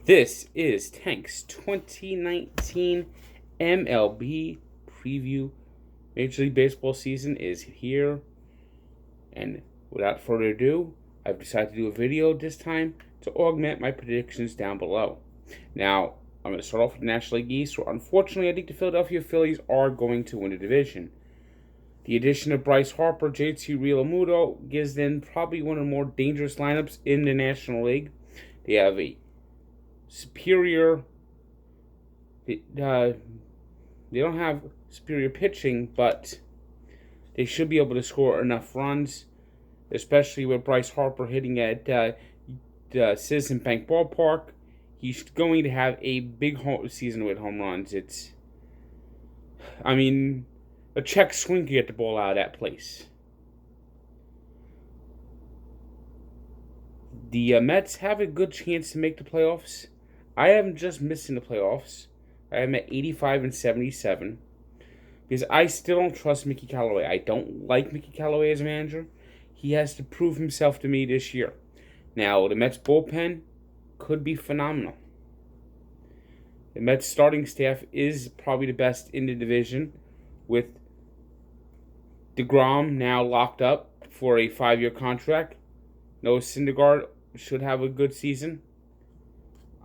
This is Tank's 2019 MLB preview. Major League Baseball season is here, and without further ado, I've decided to do a video this time to augment my predictions down below. Now, I'm going to start off with the National League East, where unfortunately I think the Philadelphia Phillies are going to win the division. The addition of Bryce Harper, JT Realmuto gives them probably one of the more dangerous lineups in the National League. They have a superior. They don't have superior pitching, but they should be able to score enough runs, especially with Bryce Harper hitting at the Citizen Bank Ballpark. He's going to have a big season with home runs. A check swing can get the ball out of that place. The Mets have a good chance to make the playoffs. I am just missing the playoffs. I am at 85 and 77 because I still don't trust Mickey Callaway. I don't like Mickey Callaway as a manager. He has to prove himself to me this year. Now, the Mets bullpen could be phenomenal. The Mets starting staff is probably the best in the division, with DeGrom now locked up for a 5-year contract. Noah Syndergaard should have a good season.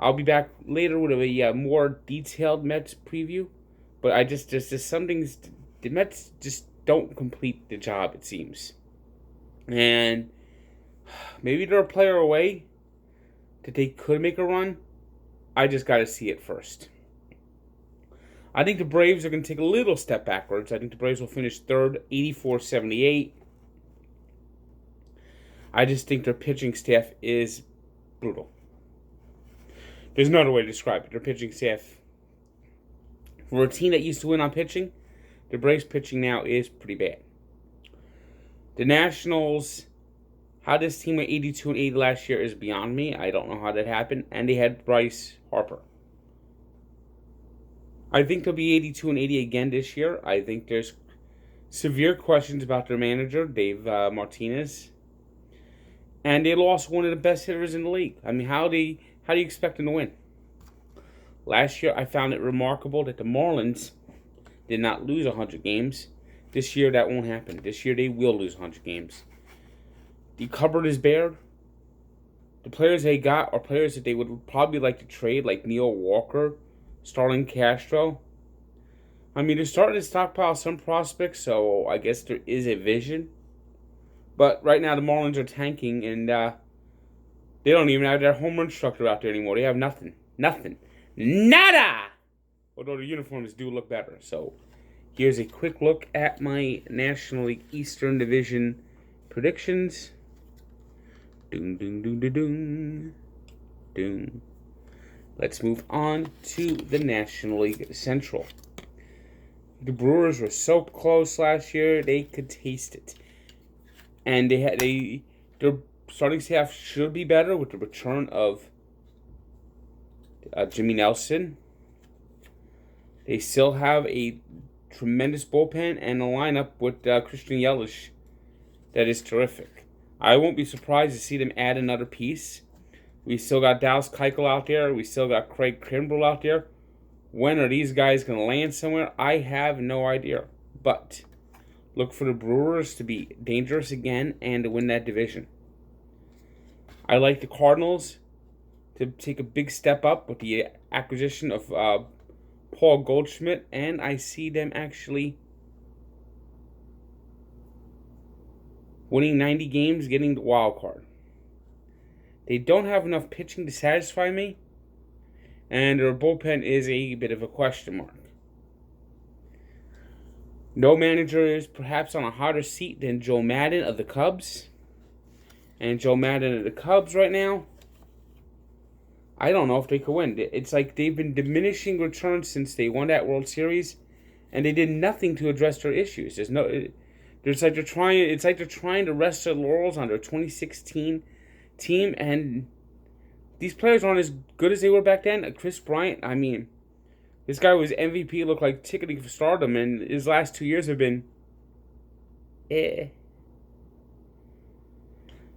I'll be back later with a more detailed Mets preview, but there's some things the Mets just don't complete the job, it seems. And maybe they're a player away that they could make a run. I just got to see it first. I think the Braves are going to take a little step backwards. I think the Braves will finish third, 84-78. I just think their pitching staff is brutal. There's no other way to describe it. Their pitching staff, for a team that used to win on pitching, the Braves pitching now is pretty bad. The Nationals, how this team went 82 and 80 last year is beyond me. I don't know how that happened. And they had Bryce Harper. I think they'll be 82 and 80 again this year. I think there's severe questions about their manager, Dave Martinez. And they lost one of the best hitters in the league. I mean, how do you expect them to win? Last year, I found it remarkable that the Marlins did not lose 100 games. This year, that won't happen. This year, they will lose 100 games. The cupboard is bare. The players they got are players that they would probably like to trade, like Neil Walker, Starlin Castro. I mean, they're starting to stockpile some prospects, so I guess there is a vision. But right now, the Marlins are tanking, and they don't even have their home run structure out there anymore. They have nothing. Nothing. Nada! Although the uniforms do look better. So, here's a quick look at my National League Eastern Division predictions. Doom, doom, doom, doom, doom. Doom. Let's move on to the National League Central. The Brewers were so close last year, they could taste it. And their starting staff should be better with the return of Jimmy Nelson. They still have a tremendous bullpen and a lineup with Christian Yelich that is terrific. I won't be surprised to see them add another piece. We still got Dallas Keuchel out there. We still got Craig Kimbrell out there. When are these guys going to land somewhere? I have no idea. But look for the Brewers to be dangerous again and to win that division. I like the Cardinals to take a big step up with the acquisition of Paul Goldschmidt, and I see them actually winning 90 games, getting the wild card. They don't have enough pitching to satisfy me, and their bullpen is a bit of a question mark. No manager is perhaps on a hotter seat than Joe Maddon of the Cubs. And Joe Maddon of the Cubs right now, I don't know if they could win. It's like they've been diminishing returns since they won that World Series, and they did nothing to address their issues. It's like they're trying to rest their laurels on their 2016 team, and these players aren't as good as they were back then. Chris Bryant, I mean, this guy was MVP, looked like ticketing for stardom, and his last 2 years have been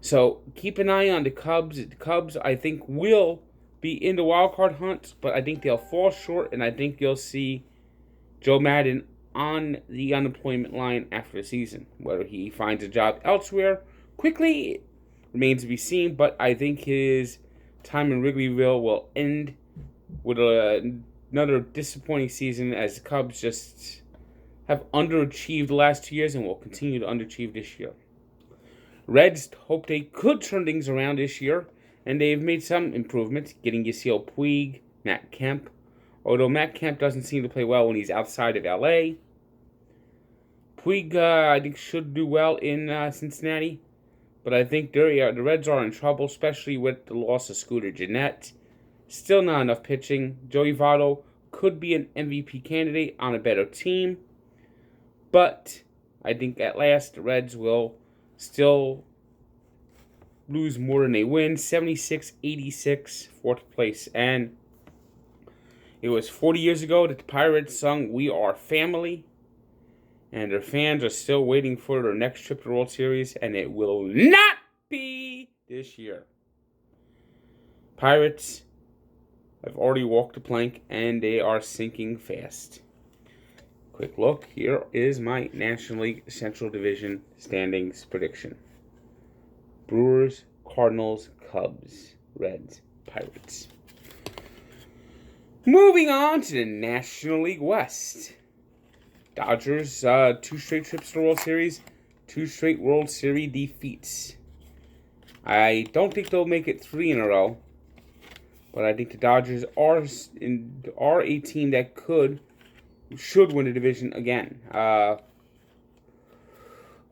So keep an eye on the Cubs. The Cubs, I think, will be in the wild card hunt, but I think they'll fall short, and I think you'll see Joe Madden on the unemployment line after the season. Whether he finds a job elsewhere quickly remains to be seen, but I think his time in Wrigleyville will end with another disappointing season, as the Cubs just have underachieved the last 2 years and will continue to underachieve this year. Reds hope they could turn things around this year, and they've made some improvements, getting Yasiel Puig, Matt Kemp, although Matt Kemp doesn't seem to play well when he's outside of LA. Puig, I think, should do well in Cincinnati, but I think the Reds are in trouble, especially with the loss of Scooter Gennett. Still not enough pitching. Joey Votto could be an MVP candidate on a better team, but I think at last the Reds will still lose more than they win. 76-86, fourth place. And it was 40 years ago that the Pirates sung "We Are Family," and their fans are still waiting for their next trip to the World Series, and it will not be this year. Pirates have already walked the plank, and they are sinking fast. Quick look. Here is my National League Central Division standings prediction. Brewers, Cardinals, Cubs, Reds, Pirates. Moving on to the National League West. Dodgers, 2 straight trips to the World Series, 2 straight World Series defeats. I don't think they'll make it 3 in a row, but I think the Dodgers are a team that should win the division again.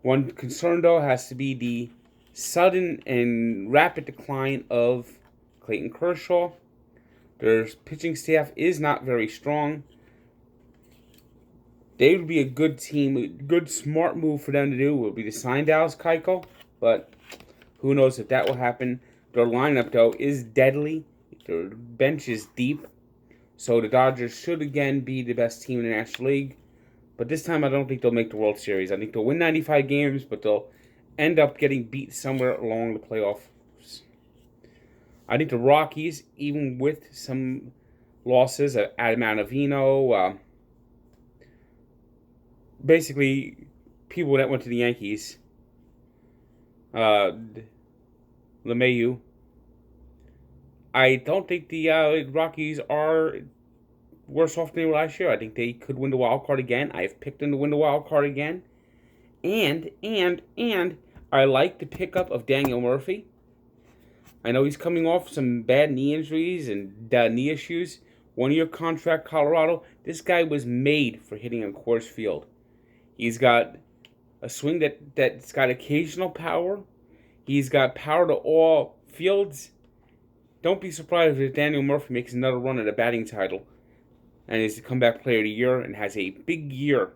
One concern, though, has to be the sudden and rapid decline of Clayton Kershaw. Their pitching staff is not very strong. They would be a good team. A good, smart move for them to do would be to sign Dallas Keuchel, but who knows if that will happen. Their lineup, though, is deadly. Their bench is deep. So the Dodgers should again be the best team in the National League. But this time I don't think they'll make the World Series. I think they'll win 95 games, but they'll end up getting beat somewhere along the playoffs. I think the Rockies, even with some losses of Adam Ottavino, basically people that went to the Yankees, LeMahieu, I don't think the Rockies are worse off than they were last year. I think they could win the wild card again. I've picked them to win the wild card again. And I like the pickup of Daniel Murphy. I know he's coming off some bad knee injuries and knee issues. 1-year contract, Colorado. This guy was made for hitting on Coors Field. He's got a swing that's got occasional power. He's got power to all fields. Don't be surprised if Daniel Murphy makes another run at a batting title and is the comeback player of the year and has a big year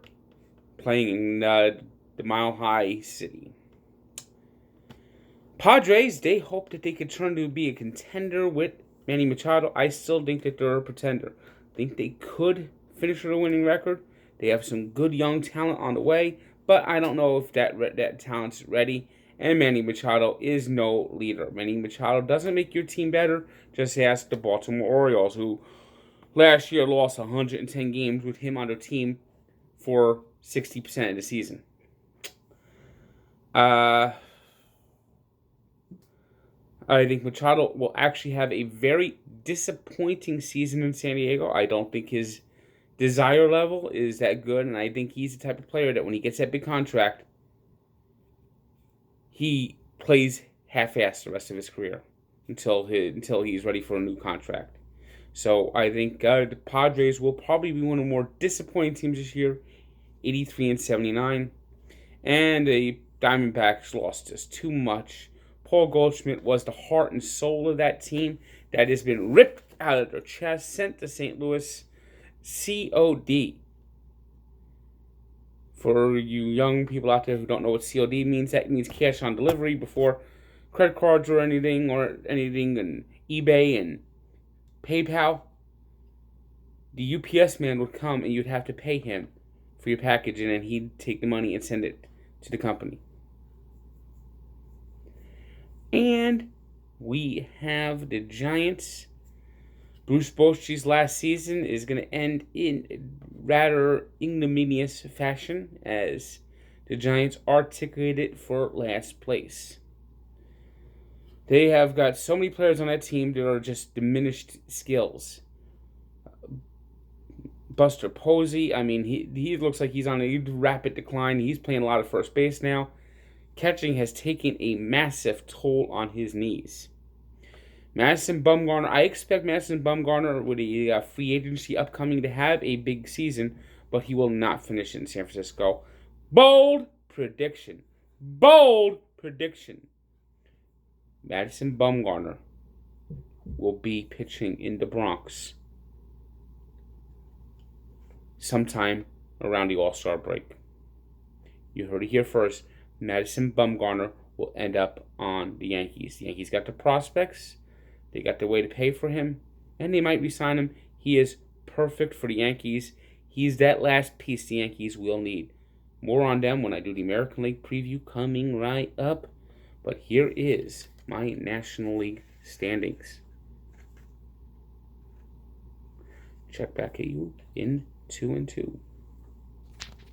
playing in the Mile High City. Padres, they hope that they could turn to be a contender with Manny Machado. I still think that they're a pretender. I think they could finish with a winning record. They have some good young talent on the way, but I don't know if that talent's ready. And Manny Machado is no leader. Manny Machado doesn't make your team better. Just ask the Baltimore Orioles, who last year lost 110 games with him on their team for 60% of the season. I think Machado will actually have a very disappointing season in San Diego. I don't think his desire level is that good, and I think he's the type of player that when he gets that big contract, he plays half-assed the rest of his career until he's ready for a new contract. So I think the Padres will probably be one of the more disappointing teams this year, 83-79, and the Diamondbacks lost just too much. Paul Goldschmidt was the heart and soul of that team that has been ripped out of their chest, sent to St. Louis, COD. For you young people out there who don't know what COD means, that means cash on delivery before credit cards or anything, and eBay and PayPal. The UPS man would come and you'd have to pay him for your package, and then he'd take the money and send it to the company. And we have the Giants Bruce Bochy's last season is going to end in rather ignominious fashion as the Giants are ticketed for last place. They have got so many players on that team that are just diminished skills. Buster Posey, I mean, he looks like he's on a rapid decline. He's playing a lot of first base now. Catching has taken a massive toll on his knees. Madison Bumgarner, I expect Madison Bumgarner with a free agency upcoming to have a big season, but he will not finish in San Francisco. Bold prediction. Bold prediction. Madison Bumgarner will be pitching in the Bronx sometime around the All-Star break. You heard it here first. Madison Bumgarner will end up on the Yankees. The Yankees got the prospects. They got the way to pay for him. And they might re-sign him. He is perfect for the Yankees. He's that last piece the Yankees will need. More on them when I do the American League preview coming right up. But here is my National League standings. Check back at you in 2-2.